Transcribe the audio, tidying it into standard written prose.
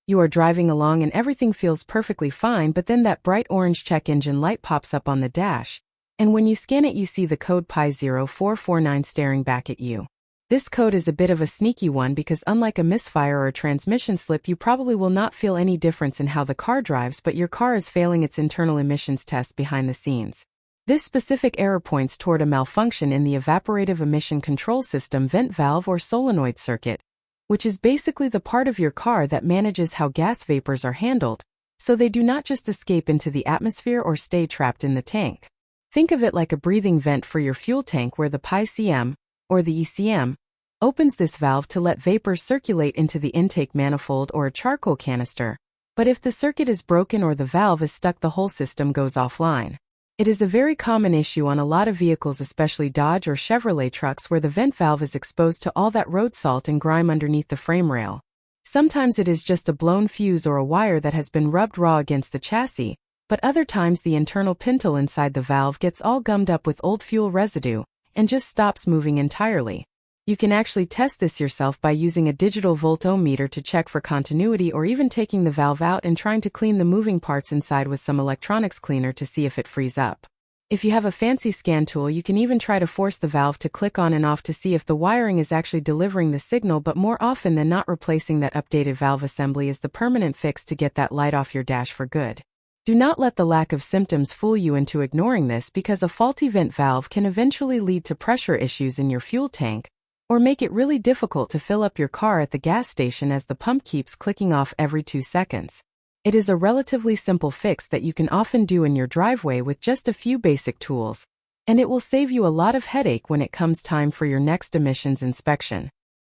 You are driving along and everything feels perfectly fine, but then that bright orange check engine light pops up on the dash. And when you scan it, you see the code P0449 staring back at you. This code is a bit of a sneaky one because unlike a misfire or a transmission slip, you probably will not feel any difference in how the car drives, but your car is failing its internal emissions test behind the scenes. This specific error points toward a malfunction in the evaporative emission control system vent valve or solenoid circuit, which is basically the part of your car that manages how gas vapors are handled, so they do not just escape into the atmosphere or stay trapped in the tank. Think of it like a breathing vent for your fuel tank where the PCM, or the ECM, opens this valve to let vapors circulate into the intake manifold or a charcoal canister. But if the circuit is broken or the valve is stuck, the whole system goes offline. It is a very common issue on a lot of vehicles, especially Dodge or Chevrolet trucks, where the vent valve is exposed to all that road salt and grime underneath the frame rail. Sometimes it is just a blown fuse or a wire that has been rubbed raw against the chassis, but other times the internal pintle inside the valve gets all gummed up with old fuel residue and just stops moving entirely. You can actually test this yourself by using a digital voltometer to check for continuity, or even taking the valve out and trying to clean the moving parts inside with some electronics cleaner to see if it frees up. If you have a fancy scan tool, you can even try to force the valve to click on and off to see if the wiring is actually delivering the signal, but more often than not, replacing that updated valve assembly is the permanent fix to get that light off your dash for good. Do not let the lack of symptoms fool you into ignoring this, because a faulty vent valve can eventually lead to pressure issues in your fuel tank, or make it really difficult to fill up your car at the gas station as the pump keeps clicking off every 2 seconds. It is a relatively simple fix that you can often do in your driveway with just a few basic tools, and it will save you a lot of headache when it comes time for your next emissions inspection.